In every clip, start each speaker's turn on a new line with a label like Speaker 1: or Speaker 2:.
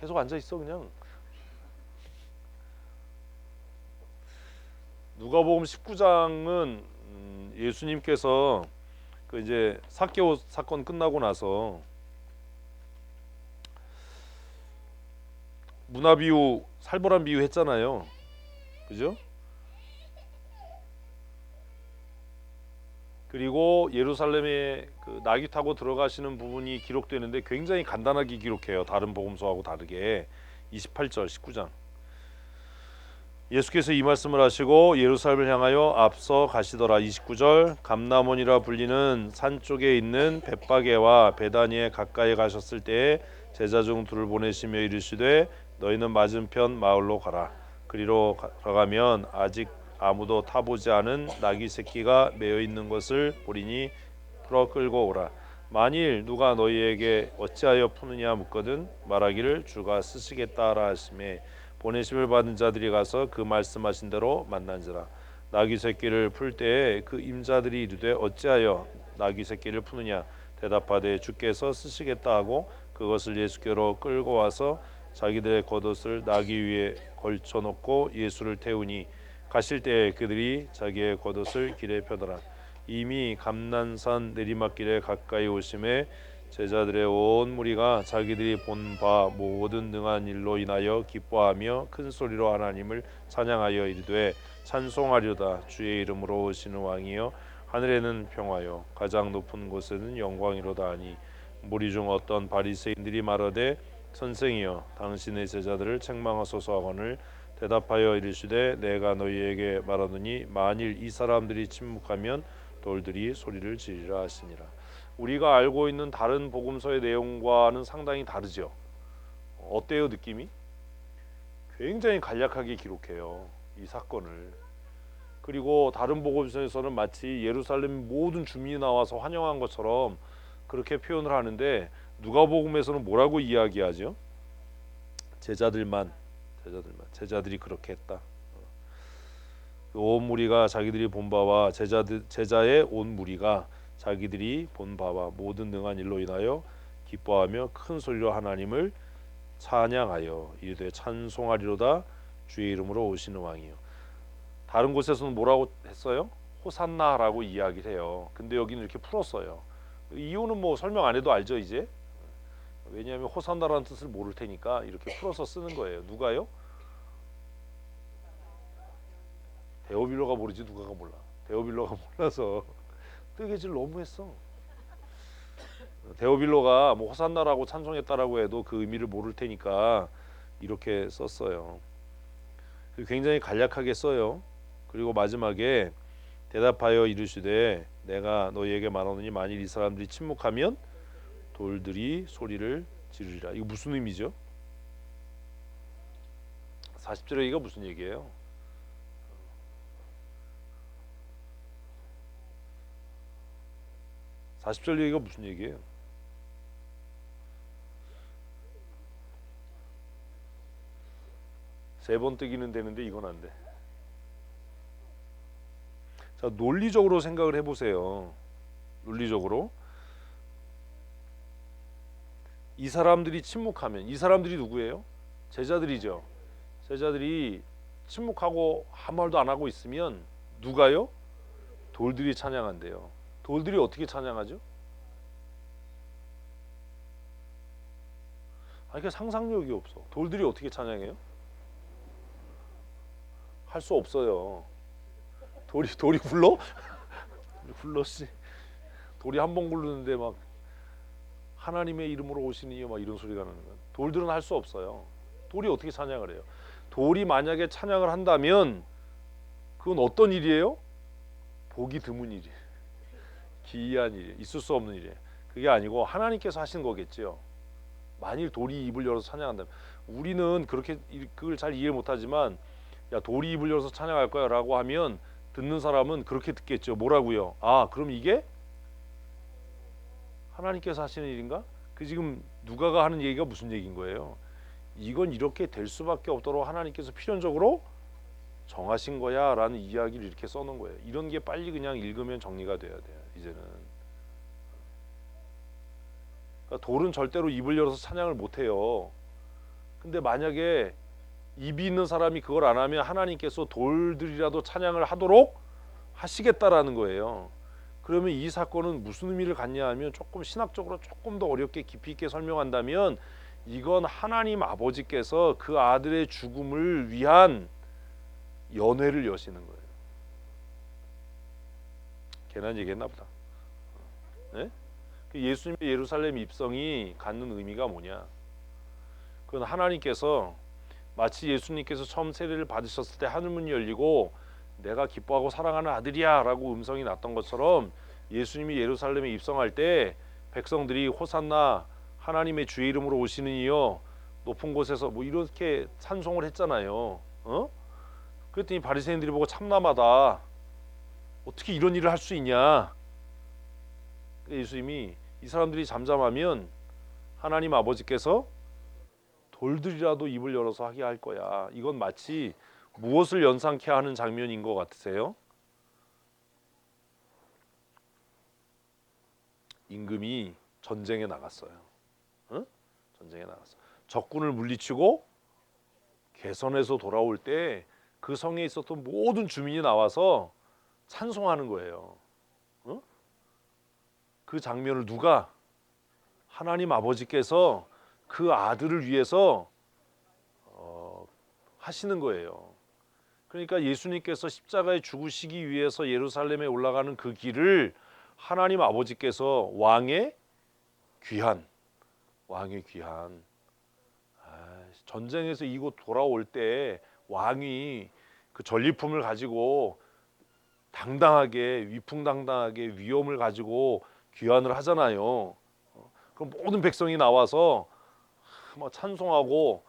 Speaker 1: 계속 앉아 있어 그냥. 누가복음 19장은 예수님께서 그 이제 삭개오 사건 끝나고 나서 문화 비유, 살벌한 비유 했잖아요. 그죠? 그리고 예루살렘에 그 나귀 타고 들어가시는 부분이 기록되는데 굉장히 간단하게 기록해요. 다른 복음서하고 다르게. 28절 19장. 예수께서 이 말씀을 하시고 예루살렘을 향하여 앞서 가시더라. 29절. 감람원이라 불리는 산 쪽에 있는 벳바게와 베다니에 가까이 가셨을 때에 제자 중 둘을 보내시며 이르시되 너희는 맞은편 마을로 가라. 그리로 가가면 아직 아무도 타보지 않은 나귀 새끼가 매어 있는 것을 보리니 풀어 끌고 오라. 만일 누가 너희에게 어찌하여 푸느냐 묻거든 말하기를 주가 쓰시겠다라 하시매 보내심을 받은 자들이 가서 그 말씀하신 대로 만난지라. 나귀 새끼를 풀 때에 그 임자들이 이르되 어찌하여 나귀 새끼를 푸느냐 대답하되 주께서 쓰시겠다 하고 그것을 예수께로 끌고 와서 자기들의 겉옷을 나귀 위에 걸쳐 놓고 예수를 태우니 가실 때에 그들이 자기의 겉옷을 길에 펴더라. 이미 감난산 내리막길에 가까이 오심에 제자들의 온 무리가 자기들이 본 바 모든 능한 일로 인하여 기뻐하며 큰 소리로 하나님을 찬양하여 이르되 찬송하리로다. 주의 이름으로 오시는 왕이여 하늘에는 평화요 가장 높은 곳에는 영광이로다 하니 무리 중 어떤 바리새인들이 말하되 선생이여 당신의 제자들을 책망하소서 하거늘 대답하여 이르시되 내가 너희에게 말하노니 만일 이 사람들이 침묵하면 돌들이 소리를 지르라 하시니라. 우리가 알고 있는 다른 복음서의 내용과는 상당히 다르죠. 어때요 느낌이? 굉장히 간략하게 기록해요 이 사건을. 그리고 다른 복음서에서는 마치 예루살렘 모든 주민이 나와서 환영한 것처럼 그렇게 표현을 하는데 누가복음에서는 뭐라고 이야기하죠? 제자들이 그렇게 했다. 온 무리가 자기들이 본 바와 제자의 온 무리가 자기들이 본 바와 모든 능한 일로 인하여 기뻐하며 큰 소리로 하나님을 찬양하여 이르되 찬송하리로다. 주의 이름으로 오시는 왕이요. 다른 곳에서는 뭐라고 했어요? 호산나라고 이야기를 해요. 근데 여기는 이렇게 풀었어요. 이유는 뭐 설명 안 해도 알죠 이제. 왜냐하면 호산나라는 뜻을 모를 테니까 이렇게 풀어서 쓰는 거예요. 누가요? 데오빌로가 모르지 누가가 몰라. 데오빌로가 몰라서 뜨개질 너무 했어. 데오빌로가 뭐 호산나라고 찬송했다라고 해도 그 의미를 모를 테니까 이렇게 썼어요. 굉장히 간략하게 써요. 그리고 마지막에 대답하여 이르시되 내가 너희에게 말하노니 만일 이 사람들이 침묵하면 돌들이 소리를 지르리라. 이거 무슨 의미죠? 40절에 이거 무슨 얘기예요? (40절) 얘기가 무슨 얘기예요? 세 번 뜨기는 되는데 이건 안 돼. 자, 논리적으로 생각을 해보세요. 논리적으로 이 사람들이 침묵하면, 이 사람들이 누구예요? 제자들이죠. 제자들이 침묵하고 아무 말도 안 하고 있으면 누가요? 돌들이 찬양한대요. 돌들이 어떻게 찬양하죠? 그러니까 상상력이 없어. 돌들이 어떻게 찬양해요? 할 수 없어요. 돌이 굴러? 굴러 씨. 돌이 한 번 굴르는데 막 하나님의 이름으로 오시니요 막 이런 소리가 나는 거야. 돌들은 할 수 없어요. 돌이 어떻게 찬양을 해요? 돌이 만약에 찬양을 한다면 그건 어떤 일이에요? 보기 드문 일이에요. 기이한 일이에요. 있을 수 없는 일이에요. 그게 아니고 하나님께서 하신 거겠죠. 만일 돌이 입을 열어서 찬양한다면 우리는 그렇게 그걸 잘 이해 못하지만 야 돌이 입을 열어서 찬양할 거야 라고 하면 듣는 사람은 그렇게 듣겠죠. 뭐라고요? 아 그럼 이게 하나님께서 하시는 일인가? 그 지금 누가가 하는 얘기가 무슨 얘기인 거예요? 이건 이렇게 될 수밖에 없도록 하나님께서 필연적으로 정하신 거야 라는 이야기를 이렇게 써놓은 거예요. 이런 게 빨리 그냥 읽으면 정리가 돼야 돼요. 이제는 그러니까 돌은 절대로 입을 열어서 찬양을 못해요. 근데 만약에 입이 있는 사람이 그걸 안 하면 하나님께서 돌들이라도 찬양을 하도록 하시겠다라는 거예요. 그러면 이 사건은 무슨 의미를 갖냐 하면 조금 신학적으로 조금 더 어렵게 깊이 있게 설명한다면 이건 하나님 아버지께서 그 아들의 죽음을 위한 연회를 여시는 거예요. 괜한 얘기했나 보다. 네? 예수님의 예루살렘 입성이 갖는 의미가 뭐냐? 그건 하나님께서 마치 예수님께서 처음 세례를 받으셨을 때 하늘문이 열리고 내가 기뻐하고 사랑하는 아들이야 라고 음성이 났던 것처럼 예수님이 예루살렘에 입성할 때 백성들이 호산나 하나님의 주의 이름으로 오시는 이여 높은 곳에서 뭐 이렇게 찬송을 했잖아요. 그랬더니 바리새인들이 보고 참남하다. 어떻게 이런 일을 할 수 있냐? 예수님이 이 사람들이 잠잠하면 하나님 아버지께서 돌들이라도 입을 열어서 하게 할 거야. 이건 마치 무엇을 연상케 하는 장면인 것 같으세요? 임금이 전쟁에 나갔어요. 전쟁에 나갔어. 적군을 물리치고 개선해서 돌아올 때 그 성에 있었던 모든 주민이 나와서 찬송하는 거예요. 그 장면을 누가? 하나님 아버지께서 그 아들을 위해서 하시는 거예요. 그러니까 예수님께서 십자가에 죽으시기 위해서 예루살렘에 올라가는 그 길을 하나님 아버지께서 왕의 귀한 전쟁에서 이곳 돌아올 때 왕이 그 전리품을 가지고 당당하게 위풍당당하게 위엄을 가지고 귀환을 하잖아요. 그럼 모든 백성이 나와서 막 찬송하고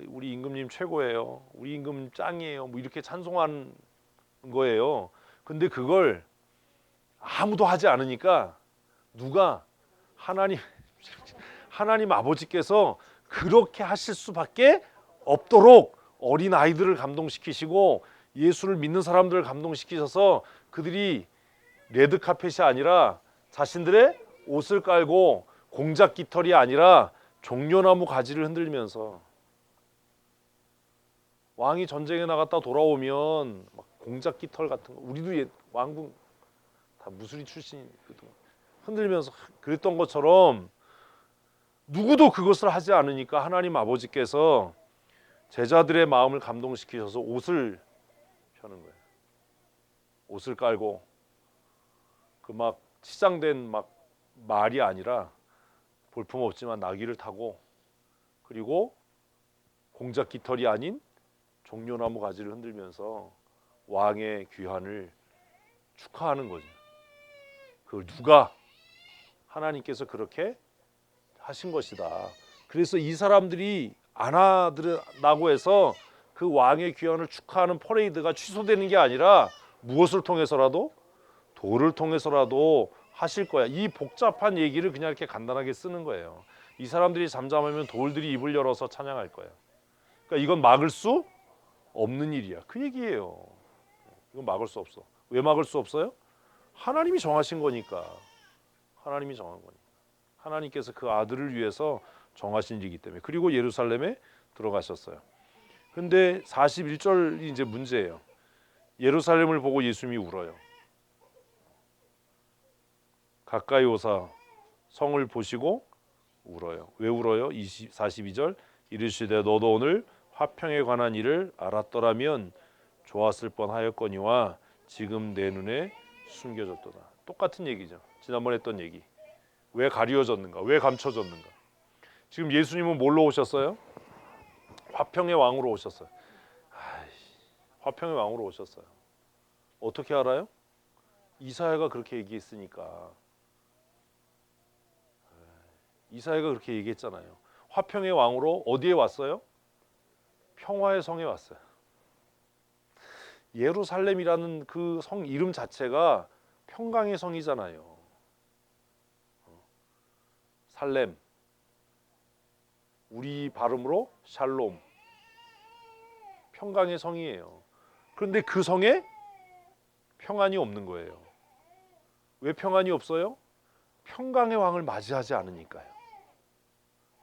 Speaker 1: 우리 임금님 최고예요. 우리 임금 짱이에요. 뭐 이렇게 찬송하는 거예요. 근데 그걸 아무도 하지 않으니까 누가? 하나님 아버지께서 그렇게 하실 수밖에 없도록 어린 아이들을 감동시키시고 예수를 믿는 사람들을 감동시키셔서 그들이 레드카펫이 아니라 자신들의 옷을 깔고 공작 깃털이 아니라 종려나무 가지를 흔들면서 왕이 전쟁에 나갔다 돌아오면 막 공작 깃털 같은 거 우리도 왕궁 다 무술이 출신이거든 흔들면서 그랬던 것처럼 누구도 그것을 하지 않으니까 하나님 아버지께서 제자들의 마음을 감동시키셔서 옷을 펴는 거예요. 옷을 깔고 그 막 치장된 막 말이 아니라 볼품없지만 나귀를 타고 그리고 공작 깃털이 아닌 종려나무 가지를 흔들면서 왕의 귀환을 축하하는 거죠. 그걸 누가? 하나님께서 그렇게 하신 것이다. 그래서 이 사람들이 안 하더라고 해서 그 왕의 귀환을 축하하는 퍼레이드가 취소되는 게 아니라 무엇을 통해서라도 돌을 통해서라도 하실 거야. 이 복잡한 얘기를 그냥 이렇게 간단하게 쓰는 거예요. 이 사람들이 잠잠하면 돌들이 입을 열어서 찬양할 거야. 그러니까 이건 막을 수 없는 일이야. 그 얘기예요. 이건 막을 수 없어. 왜 막을 수 없어요? 하나님이 정하신 거니까. 하나님이 정한 거니까. 하나님께서 그 아들을 위해서 정하신 일이기 때문에. 그리고 예루살렘에 들어가셨어요. 근데 41절이 이제 문제예요. 예루살렘을 보고 예수님이 울어요. 가까이 오사 성을 보시고 울어요. 왜 울어요? 42절 이르시되 너도 오늘 화평에 관한 일을 알았더라면 좋았을 뻔하였거니와 지금 내 눈에 숨겨졌도다. 똑같은 얘기죠. 지난번에 했던 얘기. 왜 가리워졌는가? 왜 감춰졌는가? 지금 예수님은 뭘로 오셨어요? 화평의 왕으로 오셨어요. 화평의 왕으로 오셨어요. 어떻게 알아요? 이사야가 그렇게 얘기했으니까. 이사야가 그렇게 얘기했잖아요. 화평의 왕으로 어디에 왔어요? 평화의 성에 왔어요. 예루살렘이라는 그 성 이름 자체가 평강의 성이잖아요. 살렘, 우리 발음으로 샬롬, 평강의 성이에요. 그런데 그 성에 평안이 없는 거예요. 왜 평안이 없어요? 평강의 왕을 맞이하지 않으니까요.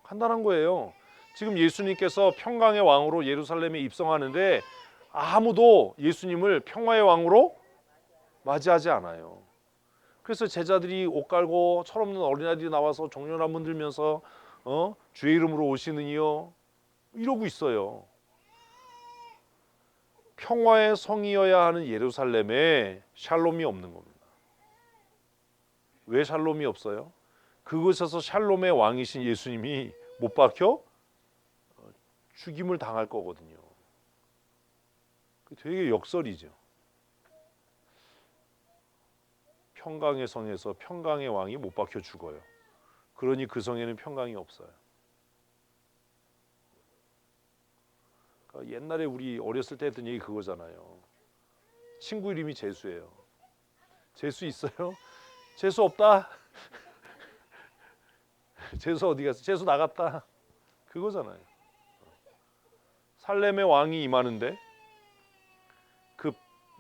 Speaker 1: 간단한 거예요. 지금 예수님께서 평강의 왕으로 예루살렘에 입성하는데 아무도 예수님을 평화의 왕으로 맞이하지 않아요. 그래서 제자들이 옷 갈고 철없는 어린아이들이 나와서 종려나무 흔들면서 주의 이름으로 오시느니요 이러고 있어요. 평화의 성이어야 하는 예루살렘에 샬롬이 없는 겁니다. 왜 샬롬이 없어요? 그곳에서 샬롬의 왕이신 예수님이 못 박혀 죽임을 당할 거거든요. 되게 역설이죠. 평강의 성에서 평강의 왕이 못 박혀 죽어요. 그러니 그 성에는 평강이 없어요. 그러니까 옛날에 우리 어렸을 때 했던 얘기 그거잖아요. 친구 이름이 재수예요. 재수 있어요? 재수 없다. 재수 어디 갔어? 재수 나갔다. 그거잖아요. 살렘의 왕이 임하는데 그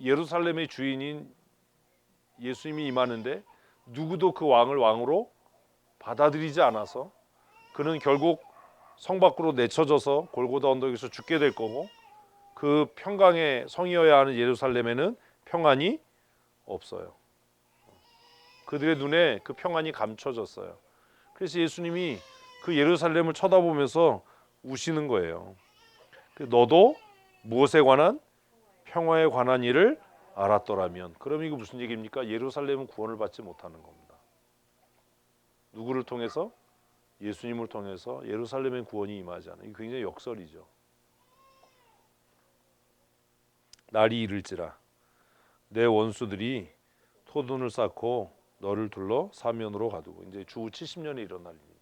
Speaker 1: 예루살렘의 주인인 예수님이 임하는데 누구도 그 왕을 왕으로 받아들이지 않아서 그는 결국 성 밖으로 내쳐져서 골고다 언덕에서 죽게 될 거고 그 평강의 성이어야 하는 예루살렘에는 평안이 없어요. 그들의 눈에 그 평안이 감춰졌어요. 그래서 예수님이 그 예루살렘을 쳐다보면서 우시는 거예요. 너도 무엇에 관한 평화에 관한 일을 알았더라면 그럼 이거 무슨 얘기입니까? 예루살렘은 구원을 받지 못하는 겁니다. 누구를 통해서? 예수님을 통해서 예루살렘엔 구원이 임하지 않아요. 이게 굉장히 역설이죠. 날이 이를지라 내 원수들이 토둔을 쌓고 너를 둘러 사면으로 가두고 이제 주 70년에 일어날 일입니다.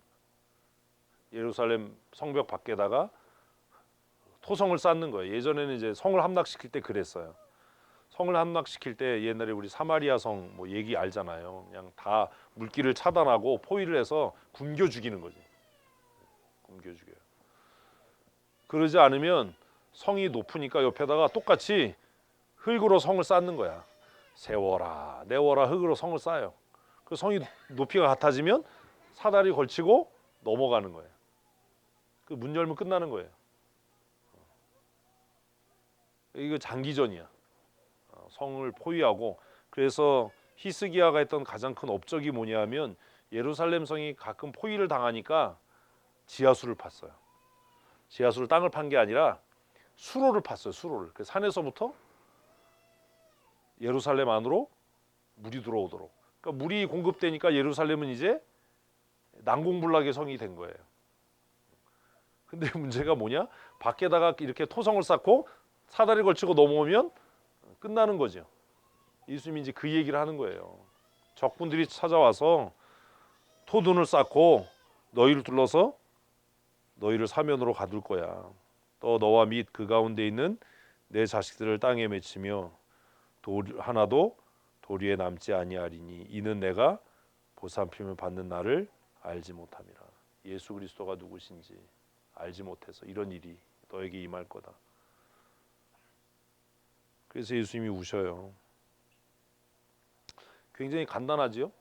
Speaker 1: 예루살렘 성벽 밖에다가 토성을 쌓는 거예요. 예전에는 이제 성을 함락시킬 때 그랬어요. 성을 함락시킬 때 옛날에 우리 사마리아 성 뭐 얘기 알잖아요. 그냥 다 물길을 차단하고 포위를 해서 굶겨 죽이는 거지. 굶겨 죽여요. 그러지 않으면 성이 높으니까 옆에다가 똑같이 흙으로 성을 쌓는 거야. 세워라 내워라 흙으로 성을 쌓아요. 그 성이 높이가 같아지면 사다리 걸치고 넘어가는 거예요. 그 문 열면 끝나는 거예요. 이거 장기전이야. 성을 포위하고 그래서 히스기야가 했던 가장 큰 업적이 뭐냐면 예루살렘 성이 가끔 포위를 당하니까 지하수를 팠어요. 지하수를 땅을 판 게 아니라 수로를 팠어요. 수로를. 그 산에서부터 예루살렘 안으로 물이 들어오도록. 그러니까 물이 공급되니까 예루살렘은 이제 난공불락의 성이 된 거예요. 근데 문제가 뭐냐? 밖에다가 이렇게 토성을 쌓고 사다리 걸치고 넘어오면 끝나는 거죠. 예수님이 이제 그 얘기를 하는 거예요. 적군들이 찾아와서 토둔을 쌓고 너희를 둘러서 너희를 사면으로 가둘 거야. 또 너와 및 그 가운데 있는 내 자식들을 땅에 맺히며 돌 하나도 돌 위에 남지 아니하리니 이는 내가 보살핌을 받는 날을 알지 못함이라. 예수 그리스도가 누구신지 알지 못해서 이런 일이 너에게 임할 거다. 그래서 예수님이 우셔요. 굉장히 간단하지요.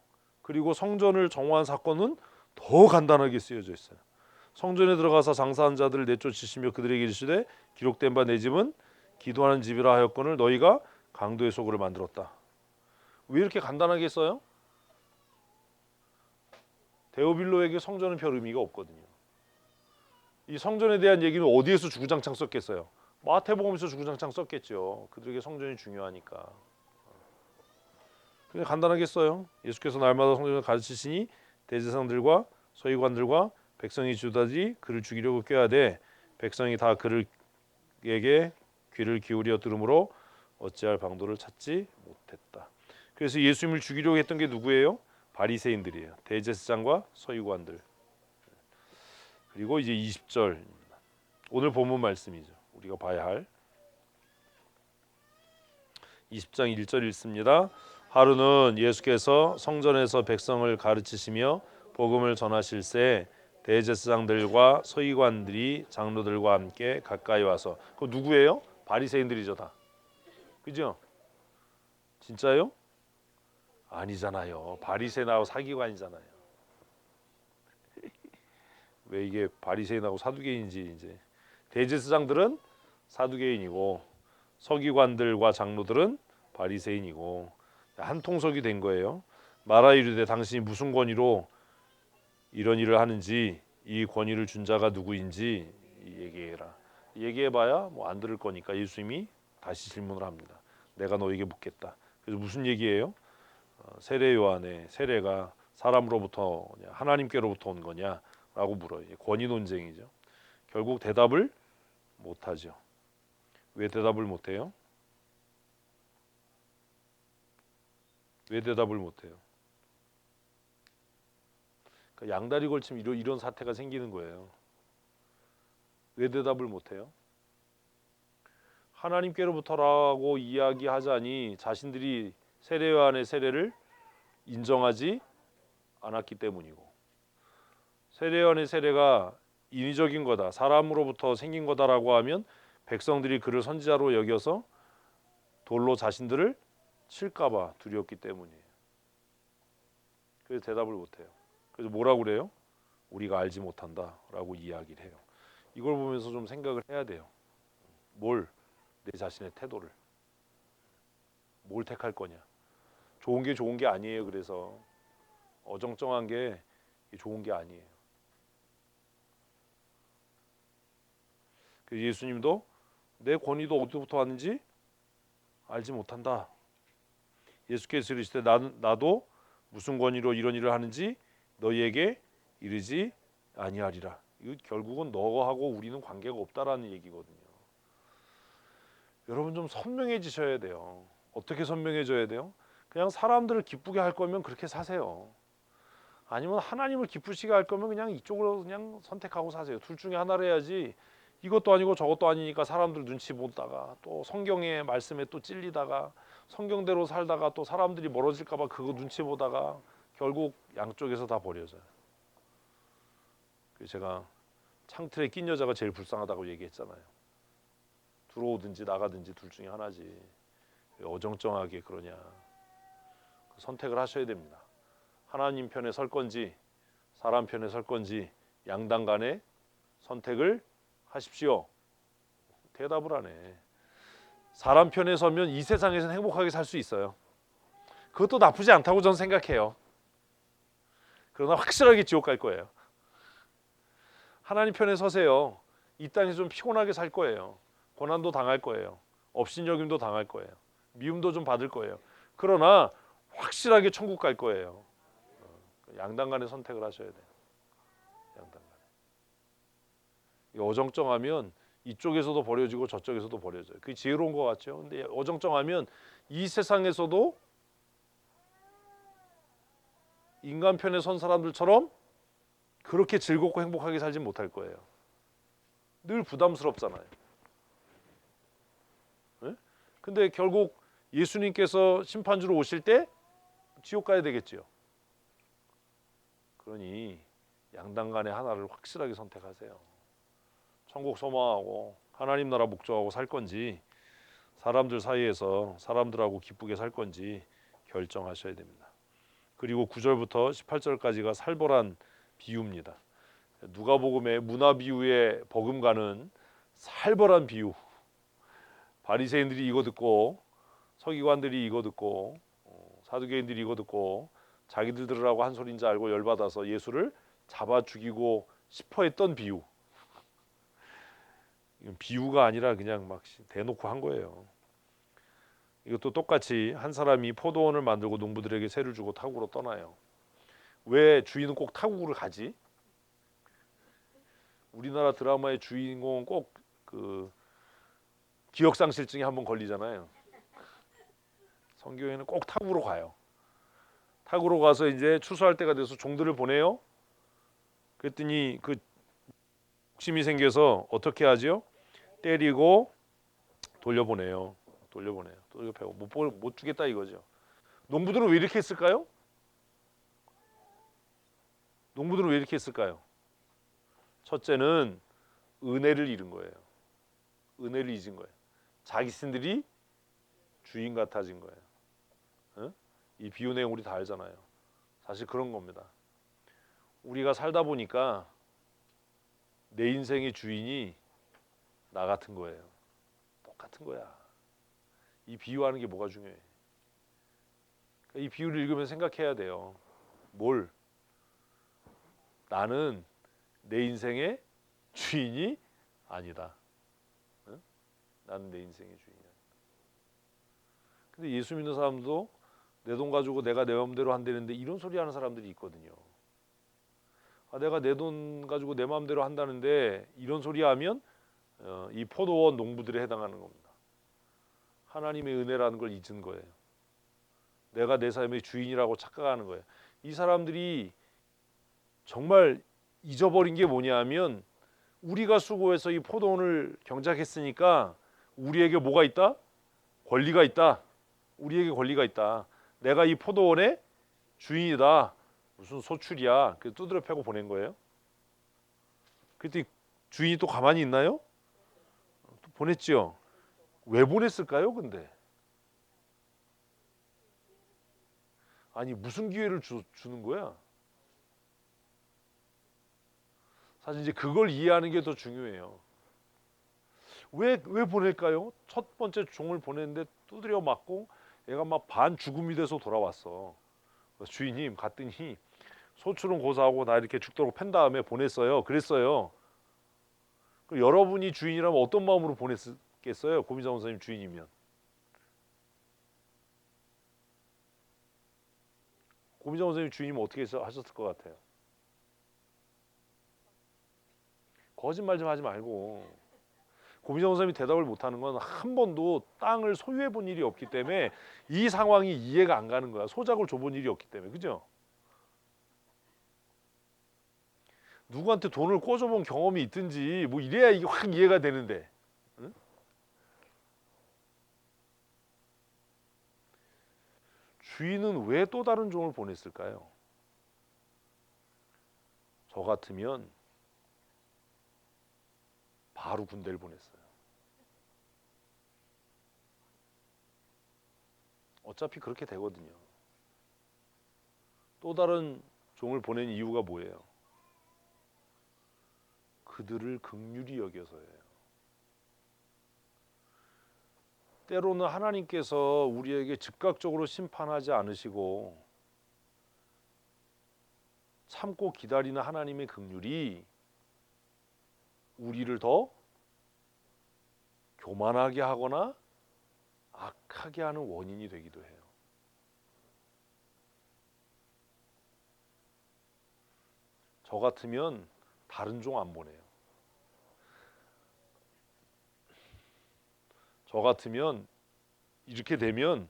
Speaker 1: 그리고 성전을 정화한 사건은 더 간단하게 쓰여져 있어요. 성전에 들어가서 장사한 자들을 내쫓으시며 그들에게 이르시되 기록된 바 내 집은 기도하는 집이라 하였거늘 너희가 강도의 소굴을 만들었다. 왜 이렇게 간단하게 써요? 데오빌로에게 성전은 별 의미가 없거든요. 이 성전에 대한 얘기는 어디에서 주구장창 썼겠어요? 마태복음에서 주구장창 썼겠죠. 그들에게 성전이 중요하니까. 그냥 간단하게 써요. 예수께서 날마다 성전을 가르치시니 대제사장들과 서기관들과 백성이 주다지 그를 죽이려고 꾀하되 백성이 다 그에게 귀를 기울여 들으므로 어찌할 방도를 찾지 못했다. 그래서 예수님을 죽이려고 했던 게 누구예요? 바리새인들이에요. 대제사장과 서기관들. 그리고 이제 20절 오늘 본문 말씀이죠. 우리가 봐야 할 20장 1절 읽습니다. 하루는 예수께서 성전에서 백성을 가르치시며 복음을 전하실새 대제사장들과 서기관들이 장로들과 함께 가까이 와서 그 누구예요? 바리새인들이죠 다. 그죠? 진짜요? 아니잖아요. 바리새인하고 사기관이잖아요. 왜 이게 바리새인하고 사두개인지 이제 대제사장들은 사두개인이고 서기관들과 장로들은 바리새인이고 한 통속이 된 거예요. 말하 이르되 당신이 무슨 권위로 이런 일을 하는지 이 권위를 준 자가 누구인지 얘기해라. 얘기해봐야 뭐 안 들을 거니까 예수님이 다시 질문을 합니다. 내가 너에게 묻겠다. 그래서 무슨 얘기예요? 세례 요한의 세례가 사람으로부터 하나님께로부터 온 거냐라고 물어요. 권위 논쟁이죠. 결국 대답을 못하죠. 왜 대답을 못해요? 왜 대답을 못해요? 그러니까 양다리 걸치면 이런 사태가 생기는 거예요. 왜 대답을 못해요? 하나님께로부터라고 이야기하자니 자신들이 세례 요한의 세례를 인정하지 않았기 때문이고, 세례 요한의 세례가 인위적인 거다, 사람으로부터 생긴 거다라고 하면 백성들이 그를 선지자로 여겨서 돌로 자신들을 칠까봐 두려웠기 때문이에요. 그래서 대답을 못해요. 그래서 뭐라고 그래요? 우리가 알지 못한다라고 이야기를 해요. 이걸 보면서 좀 생각을 해야 돼요. 내 자신의 태도를 뭘 택할 거냐. 좋은 게 좋은 게 아니에요. 그래서 어정쩡한 게 좋은 게 아니에요. 그 예수님도 내 권위도 어디부터 왔는지 알지 못한다. 예수께서 이르시되 나도 무슨 권위로 이런 일을 하는지 너희에게 이르지 아니하리라. 이거 결국은 너하고 우리는 관계가 없다라는 얘기거든요. 여러분 좀 선명해지셔야 돼요. 어떻게 선명해져야 돼요? 그냥 사람들을 기쁘게 할 거면 그렇게 사세요. 아니면 하나님을 기쁘시게 할 거면 그냥 이쪽으로 그냥 선택하고 사세요. 둘 중에 하나를 해야지 이것도 아니고 저것도 아니니까 사람들 눈치 보다가 또 성경의 말씀에 또 찔리다가 성경대로 살다가 또 사람들이 멀어질까 봐 그거 눈치 보다가 결국 양쪽에서 다 버려져요. 그래서 제가 창틀에 낀 여자가 제일 불쌍하다고 얘기했잖아요. 들어오든지 나가든지 둘 중에 하나지. 왜 어정쩡하게 그러냐. 선택을 하셔야 됩니다. 하나님 편에 설 건지 사람 편에 설 건지 양당 간에 선택을 하십시오. 대답을 하네. 사람 편에 서면 이 세상에서는 행복하게 살 수 있어요. 그것도 나쁘지 않다고 저는 생각해요. 그러나 확실하게 지옥 갈 거예요. 하나님 편에 서세요. 이 땅에서 좀 피곤하게 살 거예요. 고난도 당할 거예요. 업신여김도 당할 거예요. 미움도 좀 받을 거예요. 그러나 확실하게 천국 갈 거예요. 양당 간에 선택을 하셔야 돼요. 양당 간에. 어정쩡하면 이쪽에서도 버려지고 저쪽에서도 버려져요. 그게 지혜로운 것 같죠. 근데 어정쩡하면 이 세상에서도 인간 편에 선 사람들처럼 그렇게 즐겁고 행복하게 살지 못할 거예요. 늘 부담스럽잖아요. 네? 근데 결국 예수님께서 심판주로 오실 때 지옥 가야 되겠지요. 그러니 양당 간에 하나를 확실하게 선택하세요. 천국 소망하고 하나님 나라 목적하고 살 건지 사람들 사이에서 사람들하고 기쁘게 살 건지 결정하셔야 됩니다. 그리고 9절부터 18절까지가 살벌한 비유입니다. 누가복음의 문화 비유에 버금가는 살벌한 비유. 바리새인들이 이거 듣고 서기관들이 이거 듣고 사두개인들이 이거 듣고 자기들 들으라고 한 소리인 줄 알고 열받아서 예수를 잡아 죽이고 싶어 했던 비유. 이건 비유가 아니라 그냥 막 대놓고 한 거예요. 이것도 똑같이 한 사람이 포도원을 만들고 농부들에게 세를 주고 타국으로 떠나요. 왜 주인은 꼭 타국으로 가지? 우리나라 드라마의 주인공은 꼭 그 기억상실증에 한번 걸리잖아요. 성경에는 꼭 타국으로 가요. 타국으로 가서 이제 추수할 때가 돼서 종들을 보내요. 그랬더니 그 욕심이 생겨서 어떻게 하죠? 때리고 돌려보내요. 돌려보내요. 못 주겠다 이거죠. 농부들은 왜 이렇게 했을까요? 농부들은 왜 이렇게 했을까요? 첫째는 은혜를 잃은 거예요. 은혜를 잊은 거예요. 자기 신들이 주인 같아진 거예요. 어? 이 비유 내용 우리 다 알잖아요. 사실 그런 겁니다. 우리가 살다 보니까 내 인생의 주인이 나 같은 거예요. 똑같은 거야. 이 비유하는 게 뭐가 중요해? 이 비유를 읽으면 생각해야 돼요. 뭘? 나는 내 인생의 주인이 아니다. 응? 나는 내 인생의 주인이 아니다. 근데 예수 믿는 사람도 내 돈 가지고 내가 내 마음대로 한다는데 이런 소리 하는 사람들이 있거든요. 내가 내 돈 가지고 내 마음대로 한다는데 이런 소리 하면 이 포도원 농부들에 해당하는 겁니다. 하나님의 은혜라는 걸 잊은 거예요. 내가 내 삶의 주인이라고 착각하는 거예요. 이 사람들이 정말 잊어버린 게 뭐냐면 우리가 수고해서 이 포도원을 경작했으니까 우리에게 뭐가 있다? 권리가 있다. 우리에게 권리가 있다. 내가 이 포도원의 주인이다. 무슨 소출이야. 그 두드려 패고 보낸 거예요. 그때 주인이 또 가만히 있나요? 또 보냈지요. 왜 보냈을까요? 근데 아니 무슨 기회를 주는 거야? 사실 이제 그걸 이해하는 게 더 중요해요. 왜 보낼까요? 첫 번째 종을 보냈는데 두드려 맞고 얘가 막 반 죽음이 돼서 돌아왔어. 주인님 갔더니 소출은 고사하고 나 이렇게 죽도록 팬 다음에 보냈어요. 그랬어요. 그럼 여러분이 주인이라면 어떤 마음으로 보냈겠어요? 고민정 선생님 주인이면. 고민정 선생님 주인이면 어떻게 하셨을 것 같아요? 거짓말 좀 하지 말고. 고민정 선생님이 대답을 못하는 건 한 번도 땅을 소유해 본 일이 없기 때문에 이 상황이 이해가 안 가는 거야. 소작을 줘본 일이 없기 때문에. 그죠? 누구한테 돈을 꿔줘본 경험이 있든지 뭐 이래야 이게 확 이해가 되는데. 응? 주인은 왜 또 다른 종을 보냈을까요? 저 같으면 바로 군대를 보냈어요. 어차피 그렇게 되거든요. 또 다른 종을 보낸 이유가 뭐예요? 그들을 긍휼히 여겨서예요. 때로는 하나님께서 우리에게 즉각적으로 심판하지 않으시고 참고 기다리는 하나님의 긍휼이 우리를 더 교만하게 하거나 악하게 하는 원인이 되기도 해요. 저 같으면 다른 종 안 보내요. 저 같으면 이렇게 되면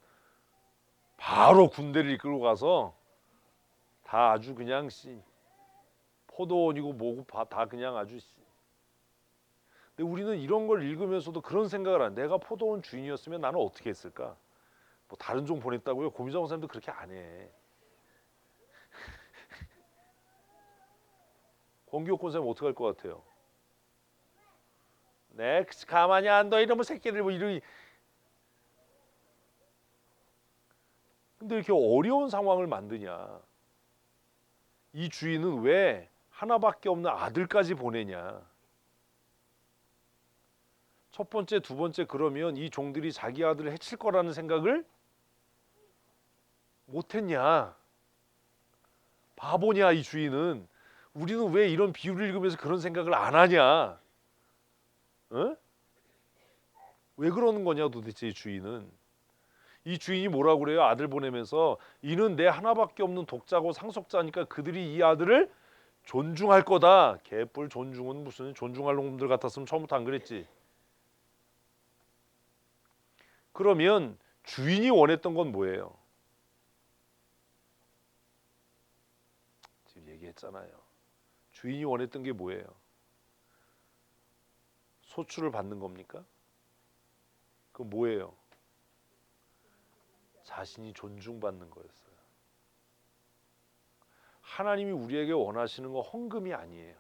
Speaker 1: 바로 군대를 이끌고 가서 다 아주 그냥 포도원이고 뭐고 다 그냥 아주. 근데 우리는 이런 걸 읽으면서도 그런 생각을 안 해. 내가 포도원 주인이었으면 나는 어떻게 했을까? 뭐 다른 종 보냈다고요? 고민정 선생님도 그렇게 안 해. 권기옥 권사님 어떻게 할 것 같아요? 네, 가만히 안 둬 이러면 새끼들 뭐 이러니. 근데 이렇게 어려운 상황을 만드냐? 이 주인은 왜 하나밖에 없는 아들까지 보내냐? 첫 번째, 두 번째 그러면 이 종들이 자기 아들을 해칠 거라는 생각을 못했냐? 바보냐 이 주인은? 우리는 왜 이런 비유를 읽으면서 그런 생각을 안 하냐? 어? 왜 그러는 거냐 도대체 이 주인은? 이 주인이 뭐라고 그래요? 아들 보내면서 이는 내 하나밖에 없는 독자고 상속자니까 그들이 이 아들을 존중할 거다. 개뿔 존중은 무슨 존중할 놈들 같았으면 처음부터 안 그랬지. 그러면 주인이 원했던 건 뭐예요? 지금 얘기했잖아요. 주인이 원했던 게 뭐예요? 소출을 받는 겁니까? 그건 뭐예요? 자신이 존중받는 거였어요. 하나님이 우리에게 원하시는 건 헌금이 아니에요.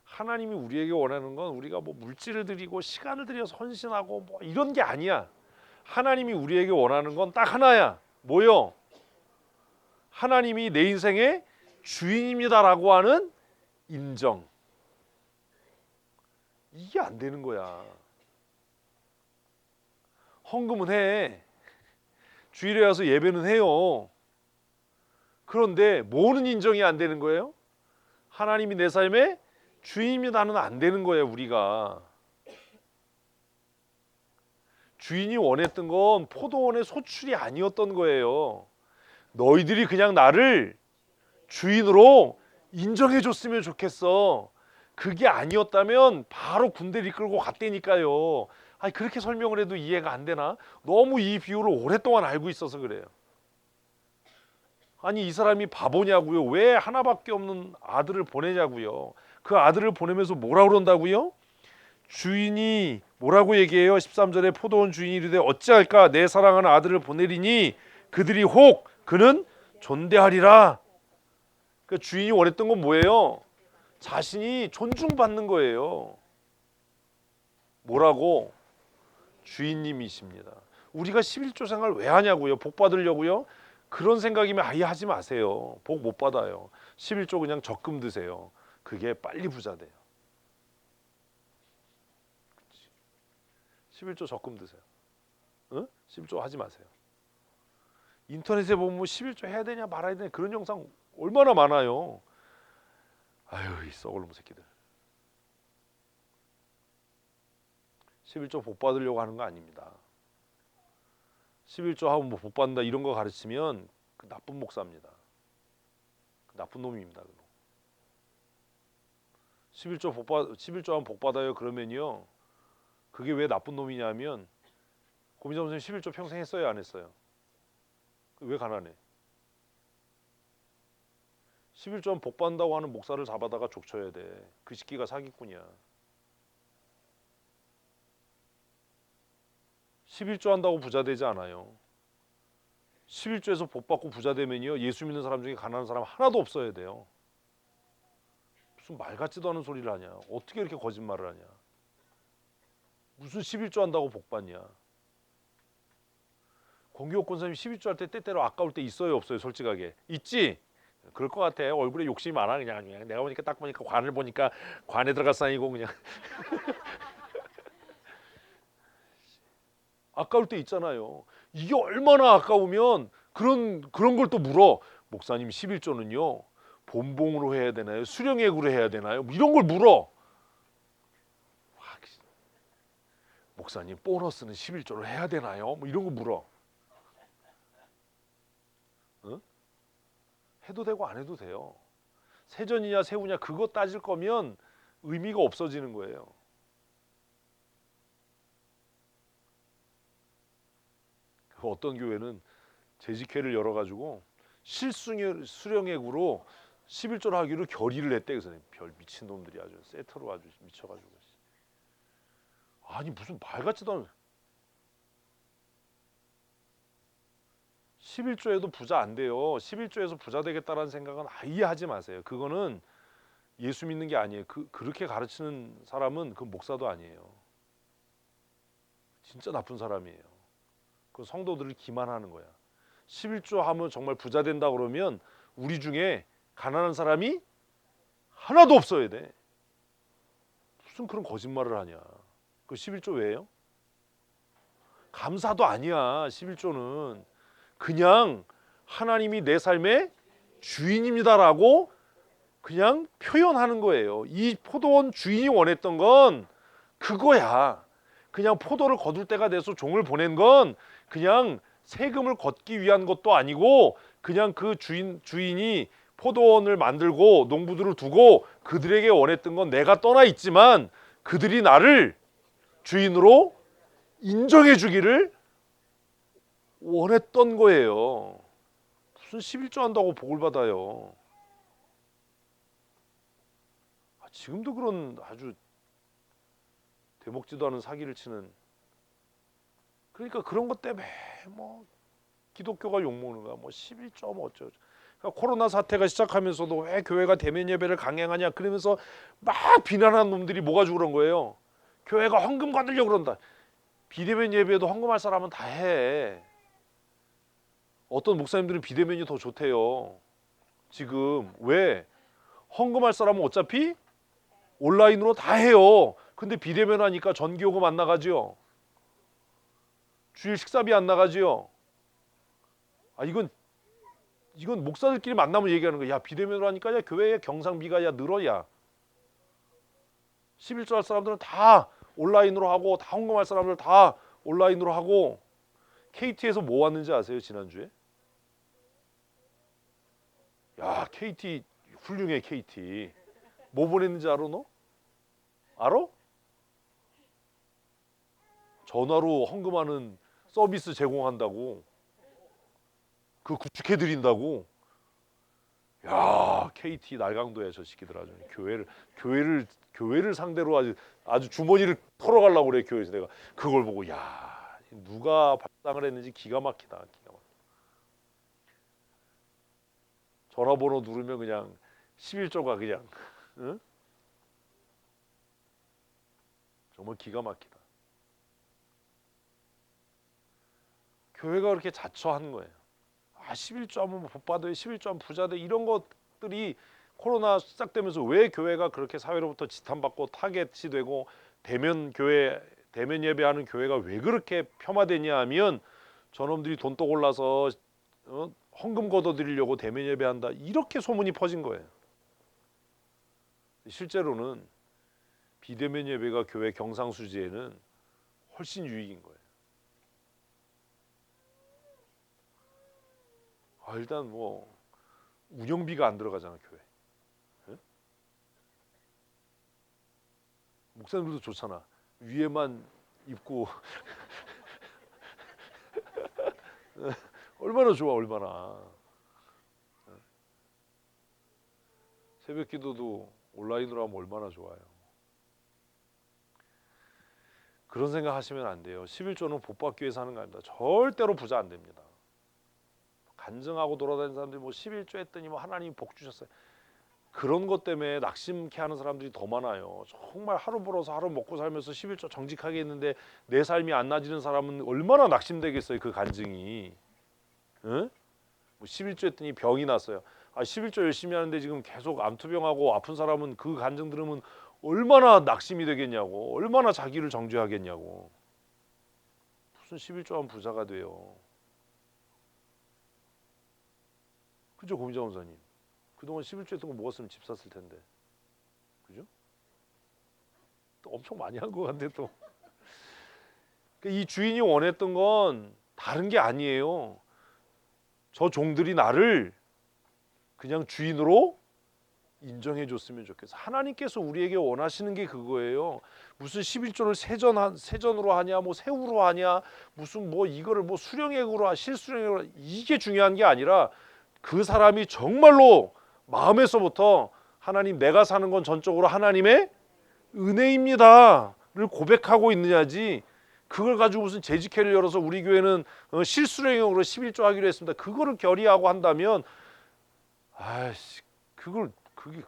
Speaker 1: 하나님이 우리에게 원하는 건 우리가 뭐 물질을 드리고 시간을 들여서 헌신하고 뭐 이런 게 아니야. 하나님이 우리에게 원하는 건 딱 하나야. 뭐요? 하나님이 내 인생의 주인입니다라고 하는 인정. 이게 안 되는 거야. 헌금은 해. 주일에 와서 예배는 해요. 그런데 뭐는 인정이 안 되는 거예요? 하나님이 내 삶의 주인이다는 안 되는 거예요. 우리가 주인이 원했던 건 포도원의 소출이 아니었던 거예요. 너희들이 그냥 나를 주인으로 인정해 줬으면 좋겠어. 그게 아니었다면 바로 군대를 이끌고 갔다니까요. 아니 그렇게 설명을 해도 이해가 안 되나? 너무 이 비유를 오랫동안 알고 있어서 그래요. 아니 이 사람이 바보냐고요? 왜 하나밖에 없는 아들을 보내냐고요? 그 아들을 보내면서 뭐라 그런다고요? 주인이 뭐라고 얘기해요? 13절에 포도원 주인이 이르되 어찌할까 내 사랑하는 아들을 보내리니 그들이 혹 그는 존대하리라. 그 주인이 원했던 건 뭐예요? 자신이 존중받는 거예요. 뭐라고? 주인님이십니다. 우리가 11조 생활 왜 하냐고요? 복 받으려고요? 그런 생각이면 아예 하지 마세요. 복 못 받아요. 11조 그냥 적금 드세요. 그게 빨리 부자 돼요. 11조 적금 드세요. 응? 11조 하지 마세요. 인터넷에 보면 11조 해야 되냐 말아야 되냐 그런 영상 얼마나 많아요. 아유 이 썩을놈 새끼들. 11조 복 받으려고 하는 거 아닙니다. 11조 하면 뭐 복 받는다 이런 거 가르치면 그 나쁜 목사입니다. 그 나쁜 놈입니다. 11조 하면 복 받아요 그러면요. 그게 왜 나쁜 놈이냐면 고민자 선생님 11조 평생 했어요 안 했어요? 왜 가난해? 11조 하면 복 받는다고 하는 목사를 잡아다가 족쳐야 돼. 그 새끼가 사기꾼이야. 11조 한다고 부자 되지 않아요. 11조에서 복 받고 부자 되면요 예수 믿는 사람 중에 가난한 사람 하나도 없어야 돼요. 무슨 말 같지도 않은 소리를 하냐. 어떻게 이렇게 거짓말을 하냐. 무슨 11조 한다고 복 받냐. 공교육 권사님 11조 할 때 때때로 아까울 때 있어요 없어요? 솔직하게 있지? 그럴 것 같아. 얼굴에 욕심이 많아. 그냥 내가 보니까 딱 보니까 관을 보니까 관에 들어갔어 아니고 그냥 아까울 때 있잖아요. 이게 얼마나 아까우면 그런 걸 또 물어. 목사님 11조는요 본봉으로 해야 되나요? 수령액으로 해야 되나요? 뭐 이런 걸 물어. 목사님 보너스는 11조로 해야 되나요? 뭐 이런 거 물어. 응? 해도 되고 안 해도 돼요. 세전이냐 세후냐 그거 따질 거면 의미가 없어지는 거예요. 어떤 교회는 재직회를 열어가지고 수령액으로 11조를 하기로 결의를 했대. 그래서 별 미친 놈들이 아주 세트로 아주 미쳐가지고. 아니 무슨 말 같지도 않은 11조에도 부자 안 돼요. 11조에서 부자 되겠다라는 생각은 아예 하지 마세요. 그거는 예수 믿는 게 아니에요. 그렇게 가르치는 사람은 그 목사도 아니에요. 진짜 나쁜 사람이에요. 그 성도들을 기만하는 거야. 11조 하면 정말 부자 된다 그러면 우리 중에 가난한 사람이 하나도 없어야 돼. 무슨 그런 거짓말을 하냐. 그 11조 왜요? 감사도 아니야. 11조는 그냥 하나님이 내 삶의 주인입니다라고 그냥 표현하는 거예요. 이 포도원 주인이 원했던 건 그거야. 그냥 포도를 거둘 때가 돼서 종을 보낸 건 그냥 세금을 걷기 위한 것도 아니고 그냥 그 주인이 포도원을 만들고 농부들을 두고 그들에게 원했던 건 내가 떠나 있지만 그들이 나를 주인으로 인정해 주기를 원했던 거예요. 무슨 11조 한다고 복을 받아요. 지금도 그런 아주 되먹지도 않은 사기를 치는. 그러니까 그런 것 때문에 뭐 기독교가 욕먹는 거야. 뭐 11조 뭐 어쩌고. 그러니까 코로나 사태가 시작하면서도 왜 교회가 대면 예배를 강행하냐 그러면서 막 비난하는 놈들이 뭐가지고 그런 거예요. 교회가 헌금 받으려고 그런다. 비대면 예배도 헌금할 사람은 다 해. 어떤 목사님들은 비대면이 더 좋대요. 지금 왜? 헌금할 사람은 어차피 온라인으로 다 해요. 근데 비대면 하니까 전기요금 안 나가지요. 주일 식사비 안 나가지요. 아 이건 목사들끼리 만나면 얘기하는 거야. 야 비대면으로 하니까 야 교회의 경상비가 야 늘어 야. 11조 할 사람들은 다 온라인으로 하고 다 헌금할 사람들 다 온라인으로 하고 KT에서 뭐 왔는지 아세요? 지난주에? 야 KT 훌륭해 KT. 뭐 보냈는지 알아 너? 알아? 전화로 헌금하는 서비스 제공한다고. 그 구축해 드린다고. 야 KT 날강도야 저 새끼들 아주 교회를 상대로 아주 주머니를 털어가려고 그래 교회에서. 내가 그걸 보고 야 누가 발상을 했는지 기가 막히다. 기가 막히다. 전화번호 누르면 그냥 11조가 그냥 응? 정말 기가 막히다. 교회가 그렇게 자처하는 거예요. 아 11조 하면 복 받아요. 11조 하면 부자 돼. 이런 것들이 코로나 시작되면서 왜 교회가 그렇게 사회로부터 지탄받고 타겟이 되고 대면 예배하는 교회가 왜 그렇게 폄하되냐 하면 저놈들이 돈 떠올라서 헌금 걷어들이려고 대면 예배한다 이렇게 소문이 퍼진 거예요. 실제로는 비대면 예배가 교회 경상수지에는 훨씬 유익인 거예요. 일단 뭐 운영비가 안 들어가잖아 교회. 예? 목사님들도 좋잖아. 위에만 입고 얼마나 좋아 얼마나. 새벽 기도도 온라인으로 하면 얼마나 좋아요. 그런 생각 하시면 안 돼요. 11조는 복 받기 위해서 하는 거 아닙니다. 절대로 부자 안 됩니다. 간증하고 돌아다니는 사람들이 뭐 11조 했더니 뭐 하나님이 복 주셨어요. 그런 것 때문에 낙심케 하는 사람들이 더 많아요. 정말 하루 벌어서 하루 먹고 살면서 11조 정직하게 했는데 내 삶이 안 나아지는 사람은 얼마나 낙심되겠어요. 그 간증이. 응? 뭐 11조 했더니 병이 났어요. 11조 열심히 하는데 지금 계속 암투병하고 아픈 사람은 그 간증 들으면 얼마나 낙심이 되겠냐고. 얼마나 자기를 정죄하겠냐고. 무슨 11조 하면 부자가 돼요. 그죠 고민자 원사님. 그동안 11조 했던 거 먹었으면 집 샀을 텐데. 그죠? 또 엄청 많이 한 것 같은데 또. 이 주인이 원했던 건 다른 게 아니에요. 저 종들이 나를 그냥 주인으로 인정해 줬으면 좋겠어. 하나님께서 우리에게 원하시는 게 그거예요. 무슨 11조를 세전으로 하냐, 뭐 세후로 하냐, 무슨 뭐 이거를 뭐 수령액으로 실수령액으로 이게 중요한 게 아니라 그 사람이 정말로 마음에서부터 하나님 내가 사는 건 전적으로 하나님의 은혜입니다를 고백하고 있느냐지. 그걸 가지고 무슨 재직회를 열어서 우리 교회는 실수령액으로 11조 하기로 했습니다. 그거를 결의하고 한다면 아이씨 그게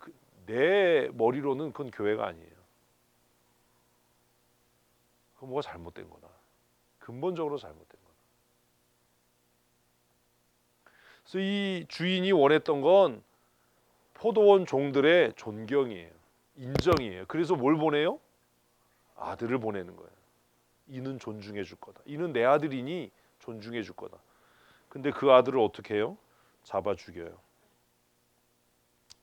Speaker 1: 내 머리로는 그건 교회가 아니에요. 그건 뭐가 잘못된 거다. 근본적으로 잘못된 거다. 그래서 이 주인이 원했던 건 포도원 종들의 존경이에요. 인정이에요. 그래서 뭘 보내요? 아들을 보내는 거예요. 이는 존중해 줄 거다. 이는 내 아들이니 존중해 줄 거다. 근데 그 아들을 어떻게 해요? 잡아 죽여요.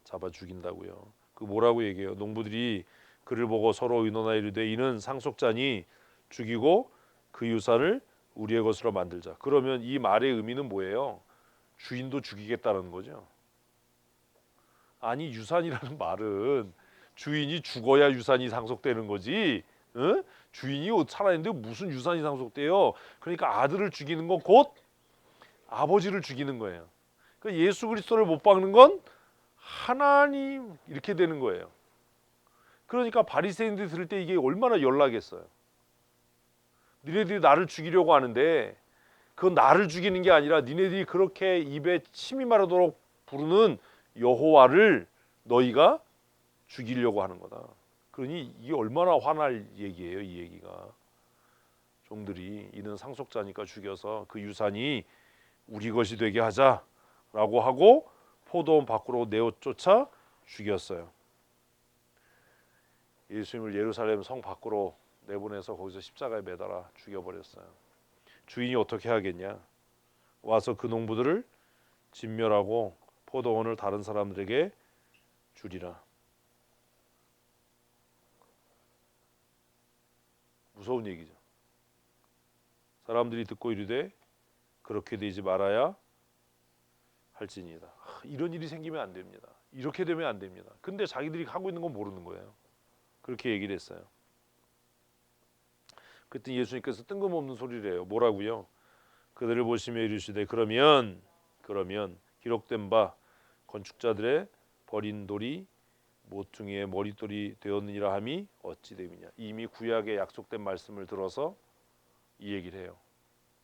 Speaker 1: 잡아 죽인다고요. 그 뭐라고 얘기해요? 농부들이 그를 보고 서로 의논하여 이르되 이는 상속자니 죽이고 그 유산을 우리의 것으로 만들자. 그러면 이 말의 의미는 뭐예요? 주인도 죽이겠다는 거죠. 아니 유산이라는 말은 주인이 죽어야 유산이 상속되는 거지. 응? 주인이 살아있는데 무슨 유산이 상속돼요? 그러니까 아들을 죽이는 건 곧 아버지를 죽이는 거예요. 그러니까 예수 그리스도를 못 박는 건 하나님 이렇게 되는 거예요. 그러니까 바리새인들이 들을 때 이게 얼마나 열나겠어요. 니네들이 나를 죽이려고 하는데 그건 나를 죽이는 게 아니라 니네들이 그렇게 입에 침이 마르도록 부르는 여호와를 너희가 죽이려고 하는 거다. 그러니 이게 얼마나 화날 얘기예요. 이 얘기가. 종들이 이는 상속자니까 죽여서 그 유산이 우리 것이 되게 하자라고 하고 포도원 밖으로 내어 쫓아 죽였어요. 예수님을 예루살렘 성 밖으로 내보내서 거기서 십자가에 매달아 죽여버렸어요. 주인이 어떻게 하겠냐? 와서 그 농부들을 진멸하고 포도원을 다른 사람들에게 주리라. 무서운 얘기죠. 사람들이 듣고 이르되 그렇게 되지 말아야 할지니이다. 이런 일이 생기면 안 됩니다. 이렇게 되면 안 됩니다. 근데 자기들이 하고 있는 건 모르는 거예요. 그렇게 얘기를 했어요. 그때 예수님께서 뜬금없는 소리를 해요. 뭐라고요? 그들을 보시며 이르시되 그러면 기록된 바 건축자들의 버린 돌이 모퉁이의 머릿돌이 되었느니라 함이 어찌 됨이냐. 이미 구약에 약속된 말씀을 들어서 이 얘기를 해요.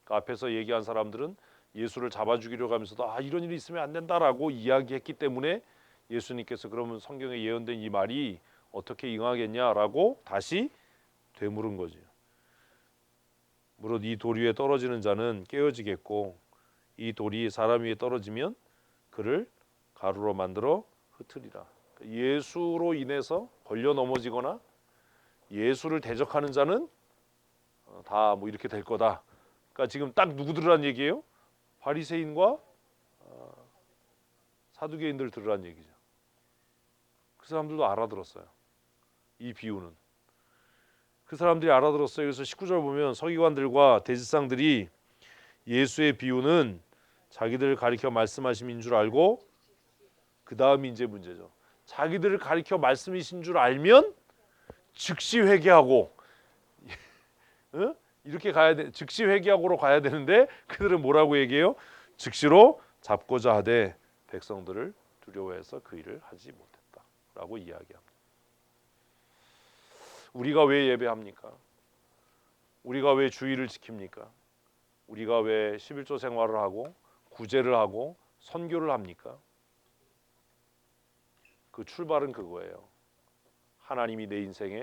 Speaker 1: 그 앞에서 얘기한 사람들은 예수를 잡아 죽이려고 하면서도 이런 일이 있으면 안 된다라고 이야기했기 때문에 예수님께서 그러면 성경에 예언된 이 말이 어떻게 응하겠냐라고 다시 되물은 거죠. 무릇 이 돌 위에 떨어지는 자는 깨어지겠고 이 돌이 사람 위에 떨어지면 그를 가루로 만들어 흩으리라. 예수로 인해서 걸려 넘어지거나 예수를 대적하는 자는 다 뭐 이렇게 될 거다. 그러니까 지금 딱 누구들이란 얘기예요? 바리새인과 사두개인들 들으란 얘기죠. 그 사람들도 알아들었어요. 이 비유는. 그 사람들이 알아들었어요. 그래서 19절 보면 서기관들과 대제사장들이 예수의 비유는 자기들을 가리켜 말씀하심인 줄 알고 그 다음이 이제 문제죠. 자기들을 가리켜 말씀이신 줄 알면 즉시 회개하고 이렇게 가야 돼. 즉시 회개하고로 가야 되는데 그들은 뭐라고 얘기해요? 즉시로 잡고자 하되 백성들을 두려워해서 그 일을 하지 못했다라고 이야기합니다. 우리가 왜 예배합니까? 우리가 왜 주의를 지킵니까? 우리가 왜 11조 생활을 하고 구제를 하고 선교를 합니까? 그 출발은 그거예요. 하나님이 내 인생에